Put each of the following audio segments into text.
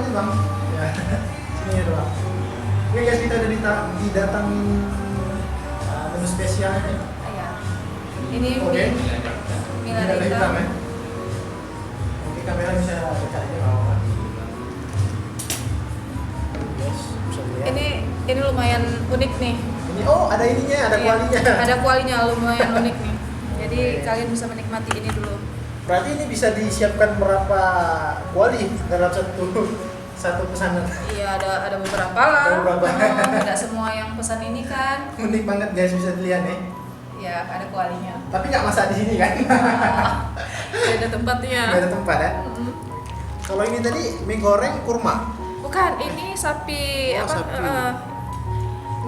nih bang. Ya, sini ya doang. Oke guys, kita udah didatangi menu spesialnya nih. Iya. Ini Oke. mie Ini ada lada hitam hitam. ya. Oke, kamera bisa dekat aja nggak apa-apa. Yes, bisa lihat. Ini lumayan unik nih. Ini ada ininya, ada Iya, kualinya. Ada kualinya lumayan unik nih. Jadi Oke. kalian bisa menikmati ini dulu. Berarti ini bisa disiapkan berapa kuali dalam satu pesanan? Iya, ada beberapa lah. Ada beberapa. Tidak semua yang pesan ini kan. Unik banget guys, bisa dilihat nih. Ya, ada kualinya. Tapi nggak masak di sini kan? Ada tempatnya. Nggak ada tempat ya. Mm-mm. Kalau ini tadi mie goreng kurma. Bukan, ini sapi Oh, apa? sapi.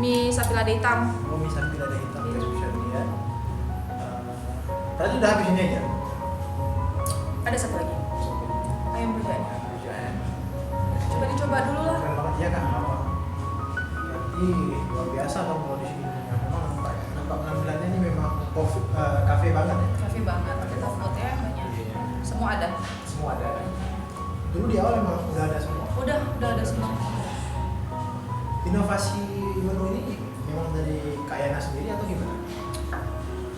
Mie sapi lada hitam. Oh, mie sapi lada hitam guys, bisa dilihat. Tadi udah habis ini aja. Ada satu lagi. Ayam berjaya. Ya. Coba dicoba dulu lah. Keren banget ya kan? Berarti luar biasa dong kalau di sini. Memang nampak penampilannya ini memang cafe banget ya. Cafe banget, kita fotonya banyak. Iya. Semua ada. Semua ada. Dulu di awal memang udah ada semua. Udah ada semua. Inovasi menu ini memang dari Kak Yana sendiri atau gimana?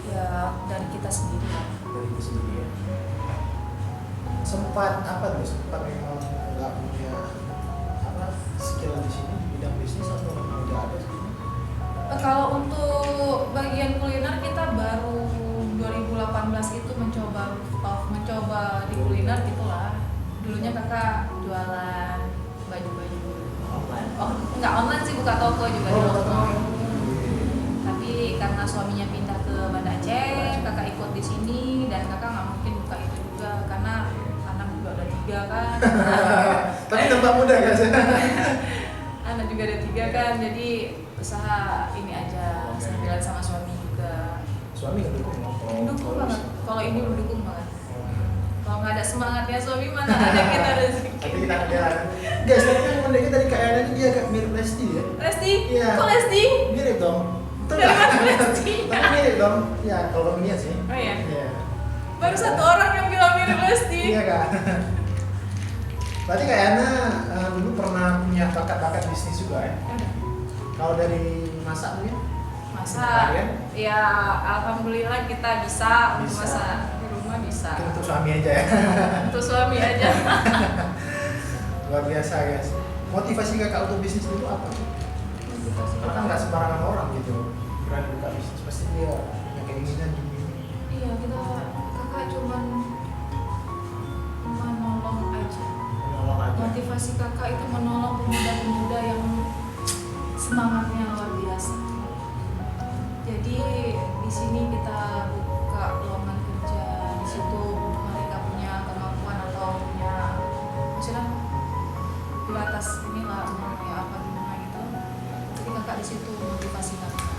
Ya dari kita sendiri lah. Dari itu sendiri ya. Sempat apa tuh? Sempat memang nggak punya apa skill di sini di bidang bisnis atau memang udah ada sih? Kalau untuk bagian kuliner kita baru 2018 itu mencoba di kuliner gitulah. Dulunya kakak jualan baju-baju Online. Oh, enggak online sih, buka toko juga di Oh, Lombok. Tapi karena suaminya pindah ke Banda Aceh, kakak ikut di sini dan kakak nggak mungkin buka itu juga karena anak juga ada 3 kan. Tapi nampak mudah guys. Anak juga ada 3 kan, jadi usaha ini aja sambilan sama suami juga. Suami ngedukung. Mendukung banget. Kalau ini mendukung banget. Kalau nggak ada semangatnya suami mana ada kita rezeki. Tapi kita jalan. Guys, tapi yang menariknya dari Kak Yana ini dia agak mirip Lesti ya. Lesti? Iya. Kok Lesti? Mirip dong. Betul Dari nggak? mana Lesti? Tapi mirip dong. Ya kalau kamu lihat sih. Oh iya. Iya. Baru satu orang yang bilang mirip Lesti. Iya Kak. Berarti Kak Yana dulu pernah punya bakat-bakat bisnis juga ya? Kalau dari masak mungkin? Masa? Kalian? Ya alhamdulillah kita bisa untuk Bisa. masak di rumah bisa. Mungkin untuk suami aja ya. Untuk suami aja. Luar biasa guys. Motivasi kakak untuk bisnis dulu apa? Karena kan nggak sembarangan orang gitu berani buka bisnis. Pasti dia punya keinginan gini. Iya kita kakak cuman menolong aja. Menolong aja. Motivasi kakak itu menolong pemuda-pemuda yang semangatnya luar biasa. Jadi di sini kita buka lowongan kerja, di situ mereka punya kemampuan atau punya misalnya di atas inilah umurnya apa gimana gitu. Jadi kakak di situ motivasi kakak.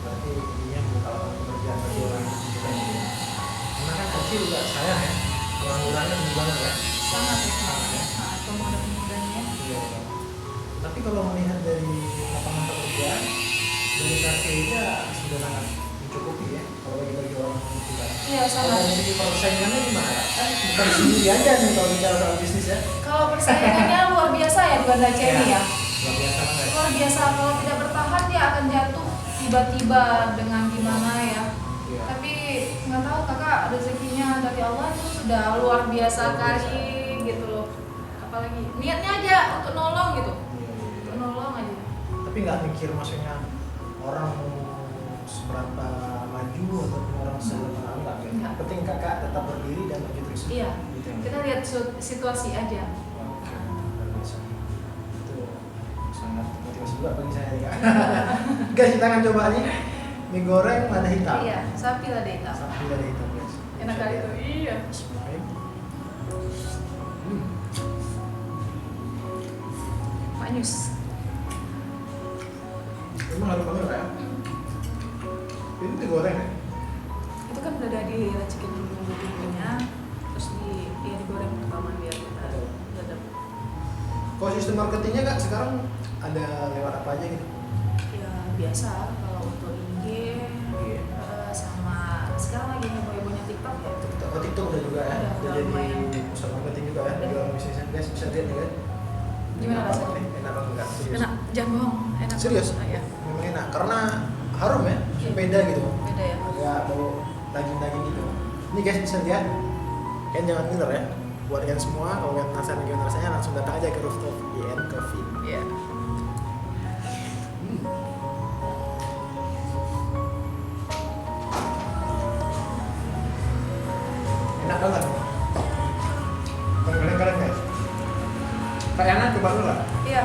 Berarti intinya buka lapangan pekerjaan bagi orang juga. Karena kan kecil juga sayang ya. Penganggurannya tinggi banget ya. Sangat ya semangatnya. Nah, pemuda-pemudanya. Iya. Tapi kalau melihat dari lapangan pekerjaan dari kafe aja sudah sangat mencukupi ya. Kalau bagi orang juga. Iya Kalau sangat. dari segi persaingannya gimana? Kan bukan sendiri aja nih kalau bicara soal bisnis ya. Kalau persaingannya luar biasa ya di Banda Aceh ini ya. Luar biasa banget. Luar biasa, kalau tidak bertahan dia akan jatuh tiba-tiba dengan gimana ya. Iya. Tapi nggak tahu kakak rezekinya dari Allah itu sudah luar biasa kali gitu loh. Apalagi niatnya aja untuk nolong gitu, untuk nolong aja. Tapi nggak mikir maksudnya orang mau seberapa maju ataupun orang seberapa enggak gitu. Enggak. Penting kakak tetap berdiri dan maju terus. Iya. Gitu ya. Kita lihat situasi aja. Oke, luar biasa. Itu sangat motivasi juga bagi saya ya. Guys, kita akan coba nih mie goreng lada hitam. Iya, sapi lada hitam. Sapi lada hitam guys. Enak kali Bisa tuh. lihat. Iya. Oke. Hmm. Manyus. Emang harus pakai apa ya? Ini digoreng ya? Itu kan udah diracikin dulu bumbunya, terus digoreng pertama biar kita udah Kalau sistem marketingnya kak sekarang ada lewat apa aja gitu? ya biasa kalau untuk IG Iya. sama sekarang lagi heboh-hebohnya TikTok ya. TikTok udah juga ya? Udah Udah jadi lumayan. pusat marketing juga ya? Bagi Udah. orang bisnisnya guys bisa lihat nih kan? Gimana Enak rasanya? banget nih, enak banget enggak? Serius. Enak, jangan bohong. Enak. Serius? Iya. Memang enak karena harum ya, beda gitu. Beda ya. Agak bau daging-daging gitu. Ini guys bisa lihat, kalian jangan minder ya. Buat kalian semua, kalau kalian penasaran gimana rasanya langsung datang aja ke rooftop IN Coffee. Iya. Enak banget. Keren guys. Kayaknya coba dulu lah. Iya.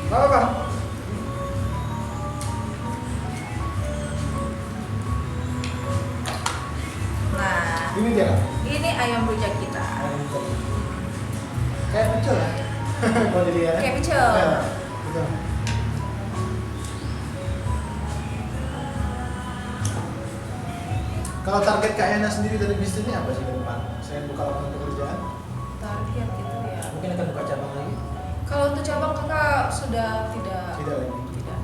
Gak apa-apa. Nah, Ini dia lah. ini ayam rujak kita. Kayak pecel ya. Kalau dilihat. Kayak pecel. Ya, betul. Kalau target Kak Yana sendiri dari bisnisnya apa sih ke depan? Selain buka lapangan pekerjaan, Target gitu ya. mungkin akan buka cabang lagi? Kalau untuk cabang kakak sudah tidak. Tidak lagi. Tidak.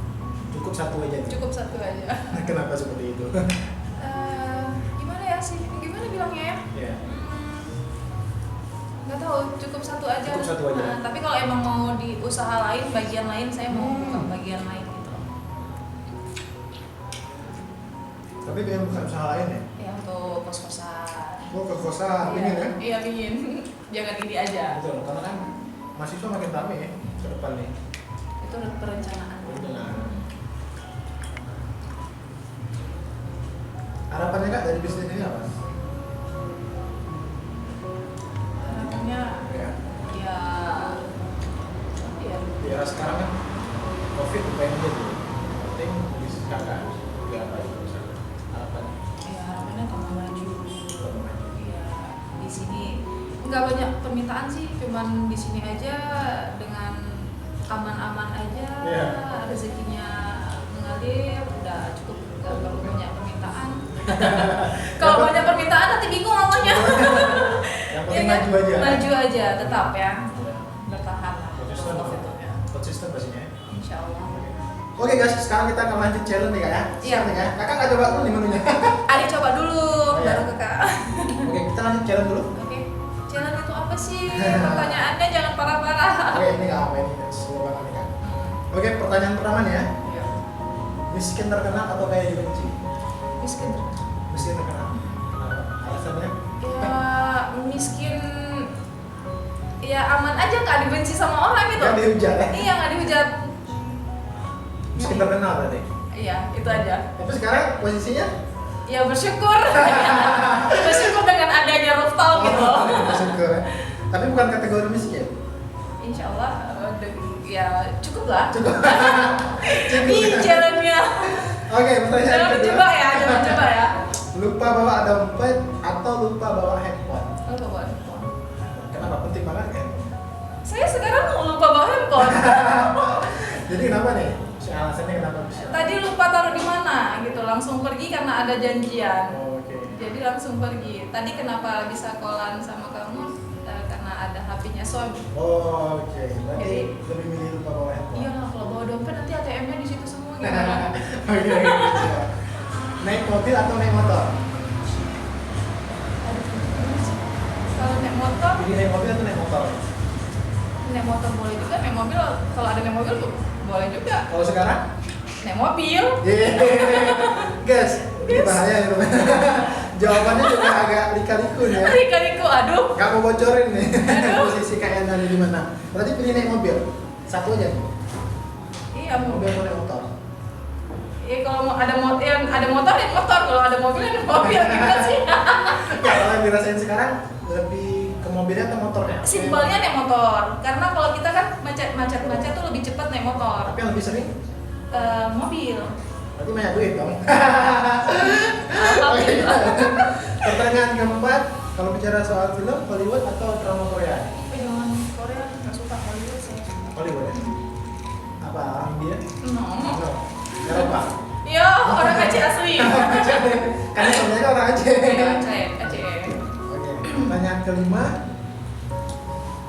Cukup satu aja. nih? Cukup satu aja. Kenapa seperti itu? Gimana ya sih? Gimana bilangnya ya? Ya. Nggak tahu, cukup satu aja. Cukup satu aja. Nah, tapi kalau emang mau di usaha lain, bagian lain saya mau buka bagian lain gitu. Tapi pengen buka usaha lain ya? Ya untuk kos-kosan. Oh, kos-kosan, pengen ya? Iya pingin. Jangan ini aja. Betul, karena kan mahasiswa makin rame ya ke depan nih. Itu perencanaan. Benar. Harapannya Kak dari bisnis ini apa? Harapannya Ya. ya Di era sekarang kan COVID pengen aja tuh. Penting bisnis Kakak juga apa itu misalnya. Harapannya. ya harapannya tambah maju. Kalau maju. Ya di sini nggak banyak permintaan sih, cuman di sini aja dengan aman-aman aja, Iya. rezekinya mengalir, udah cukup, nggak perlu banyak permintaan. Kalau banyak permintaan nanti bingung namanya. Yang penting maju aja. Maju aja, tetap ya, bertahan lah. Konsisten Terus lah. itu ya. Konsisten pastinya. Insya Allah. Oke guys, sekarang kita akan lanjut challenge nih Kak ya. Iya. Siap nih Kak. Kakak nggak coba dulu nih menunya. Adi coba dulu, iya. baru kakak. Oke, kita lanjut challenge dulu. Oke, challenge itu apa sih? Pertanyaannya jangan parah-parah. Oke, ini nggak apa ini slow banget nih Kak. Oke, pertanyaan pertama nih ya. Iya. Miskin terkenal atau kaya dibenci? Miskin terkenal. Miskin terkenal. Kenapa? Alasannya? Ya miskin, ya aman aja nggak dibenci sama orang gitu. Nggak dihujat ya? Iya nggak dihujat. Miskin terkenal berarti. Iya itu aja. Tapi sekarang posisinya? Ya bersyukur. Bersyukur dengan adanya rooftop gitu. Bersyukur ya. Tapi bukan kategori miskin. Insya Allah ya cukup lah. Cukup. Ih jalannya. Oke, pertanyaan Jangan kedua. mencoba ya, jangan mencoba ya. Lupa bawa dompet atau lupa bawa handphone? Lupa bawa handphone. Kenapa? Penting banget kan? Saya sekarang lupa bawa handphone. Jadi kenapa nih? Alasannya kenapa bisa? Tadi lupa taruh di mana gitu, langsung pergi karena ada janjian. Oh, oke. Jadi langsung pergi. Tadi kenapa bisa callan sama kamu? Karena ada HP-nya suami. Oh, oke. Berarti Jadi- lebih milih lupa bawa handphone. Iya lah, kalau bawa dompet nanti ATM-nya di situ semua gimana? Oke, siap. Naik mobil atau naik motor? Aduh, gimana sih? Kalau naik motor, Jadi naik mobil atau naik motor? boleh juga. Naik mobil, kalau ada naik mobil boleh juga. Kalau sekarang? Naik mobil. Guys, ini bahaya ya teman. Jawabannya juga agak lika-liku nih ya. Riku, aduh. Gak mau bocorin nih Aduh. posisi Kak Yana di mana. Berarti pilih naik mobil. Satu aja nih. Iya Mobil mobil. atau naik motor? Kalau mau ada motor, ada motor ya motor. Kalau ada mobil ada mobil. Gimana sih? Ya, kalau yang dirasain sekarang lebih ke mobilnya atau motornya? Simpelnya naik motor. Karena kalau kita kan macet tuh lebih cepat naik motor. Tapi yang lebih sering? Mobil. Berarti banyak duit dong. Alhamdulillah. Pertanyaan keempat, kalau bicara soal film, Hollywood atau drama Korea? Jangan Korea nggak suka Hollywood saya. Hollywood ya? Apa, orang India? No. No. Eropa? Iya, orang Aceh asli. Karena sebenarnya orang Aceh. Iya, Aceh. Oke, pertanyaan kelima,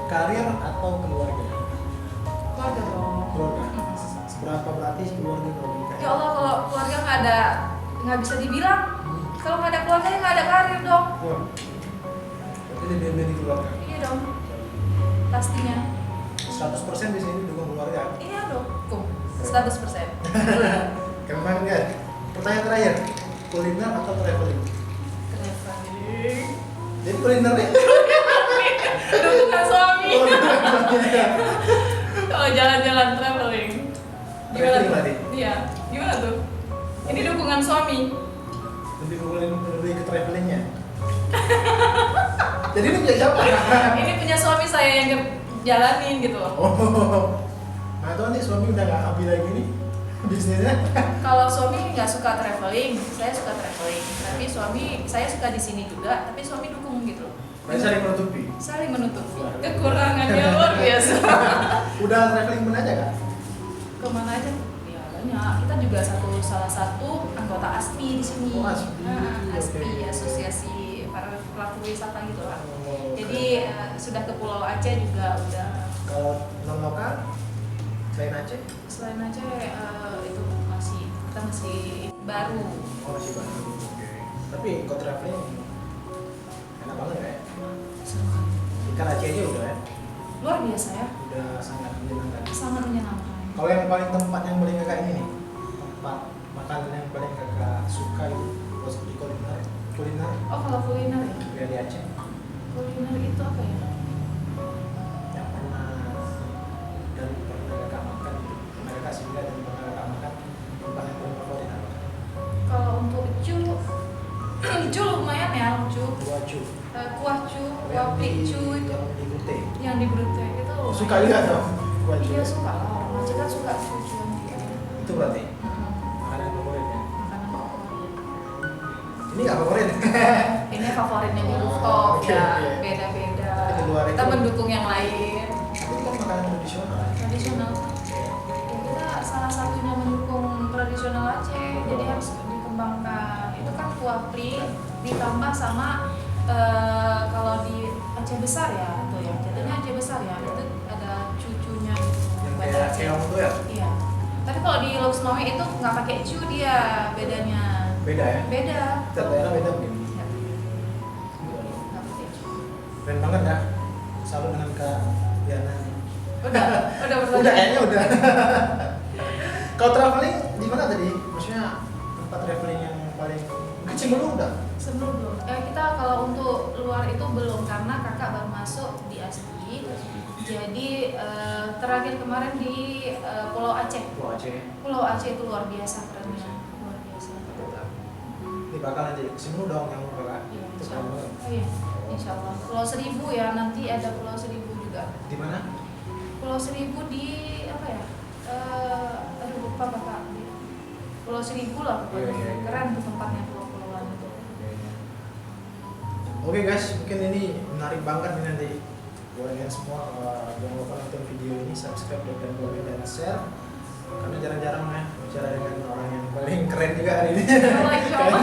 karir atau keluarga? Keluarga dong. Keluarga. Seberapa berarti keluarga kalau Ya nikah? Allah, kalau keluarga nggak bisa dibilang. Kalau nggak ada keluarga ya nggak ada karir dong. Wah. Berarti lebih milih keluarga. Iya dong. Tas pastinya. 100% di sini dukung keluarga. Iya dong, 100%. Kemarin kan, pertanyaan terakhir, kuliner atau traveling? Traveling. Jadi kuliner nih? Dukungan suami. Oh, Kalau jalan-jalan traveling. Gimana Traveling tuh? berarti? Iya, gimana tuh? Ini dukungan suami. lebih ke travelingnya. Jadi ini punya siapa? Ini punya suami saya yang jalanin gitu. Oh, nah tuh nih suami udah nggak ambil lagi nih bisnisnya. Kalau suami nggak suka traveling, saya suka traveling. Tapi suami, saya suka di sini juga. Tapi suami dukung gitu. Nah, saling menutupi. Saling menutupi. Kekurangannya luar biasa. Udah traveling mana aja kak? Kemana aja? Ya banyak. Kita juga salah satu anggota ASPI di sini. Oh, ASPI. Nah, ASPI, Oke. Asosiasi para pelaku wisata gitu lah. Oh, Jadi sudah ke Pulau Aceh juga udah. kalau non lokal selain Aceh, Selain Aceh itu kita masih baru. oh masih banyak. Oke. Tapi kalau traveling enak banget ya. Ikan Aceh aja udah ya, Luar biasa ya. udah sangat menyenangkan. Sangat menyenangkan. Kalau yang paling tempat yang paling kakak ini nih, tempat makanan yang paling kakak suka itu, terus di kuliner Oh kalau kuliner ya. yang di Aceh, Kuliner itu apa ya? yang pernah kakak makan, pernah kakak singgah dan pernah kakak makan, tempat yang paling favorit apa? Kalau untuk cu, cu lumayan ya, cu. Buacu. Kuah cu, kuah pik cu itu yang di Gute. yang di Brute itu. Suka juga dong buacu. Iya suka lah. Orang Aceh kan suka cu Itu berarti makanan favoritnya. Makanan favorit. Ini nggak favorit. Ini favoritnya di Oh, rooftop oke, ya, oke. beda-beda. Tapi di luar Kita itu- mendukung yang lain. Tapi itu kan makanan tradisional. Tradisional. Ya, kita salah satunya mendukung tradisional Aceh, jadi harus dikembangkan. Itu kan kuah pri ditambah sama kalau di Aceh besar ya, itu ya. Jatuhnya Aceh besar ya, itu ada cucunya gitu. Yang buat kayak Aceh. keong tuh ya? Iya. Tapi kalau di Loksmawe itu nggak pakai cu dia, bedanya. Beda ya? Beda. Setiap daerah beda mungkin. Ya, nggak pakai cu. Keren banget ya. Salut dengan Kak Diana. Udah bertanya. Udah kayaknya udah. Kalau traveling di mana tadi? Maksudnya tempat traveling yang paling kecil dulu udah. Sebelum belum. Kita kalau untuk luar itu belum karena kakak baru masuk di ASPI. Jadi terakhir kemarin di Pulau Aceh. Pulau Aceh. Pulau Aceh itu luar biasa kerennya. Luar biasa. Ini bakal nanti kesini dong yang mau kakak. Iya, Itu insya keren Allah. banget. Oh, iya, insya Allah. Pulau Seribu ya, nanti ada Pulau Seribu juga. Di mana? Pulau Seribu di apa ya? Aduh lupa kakak. Pulau Seribu lah pokoknya. Iya, iya, iya. Keren tuh tempatnya pulau-pulauan itu. Oke guys, mungkin ini menarik banget nih nanti buat kalian semua. Jangan lupa nonton video ini, subscribe, dan komen dan share. Karena jarang-jarang ya bicara dengan orang yang paling keren juga hari ini. Oh, insya Allah.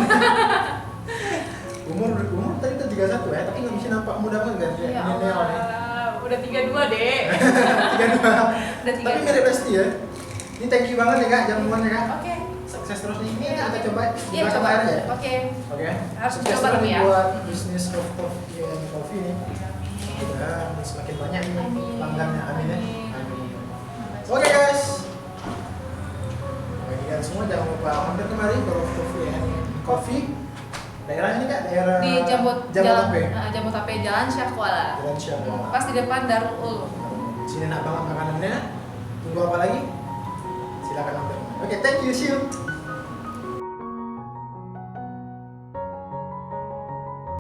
umur tadi kan 31 ya, tapi nggak bisa nampak muda banget kan? Ya Ini Neo nih. Allah, udah 32 deh. 32. Udah 32. Tapi mirip Resti ya. Ini thank you banget ya kak, jamuan ya kak. Oke. Sukses terus nih. Ini Iya. kita coba. Iya Makan coba. air aja ya. Oke. Oke. Harus Sukses coba terus tapi nih ya. buat bisnis coffee nih. Mudah semakin banyak nih Amin. pelanggannya. Amin ya. Amin. Amin. Oke guys. Bagi kalian semua jangan lupa mampir kemari ke Coffee. Daerah ini kak, daerah Di Jabodetabek. Jabodetabek Jalan Syahkuala. Jalan Syahkuala. Pas di depan Darul Ulum. Sini enak banget makanannya. Tunggu apa lagi? Silakan mampir. Oke, thank you, see you.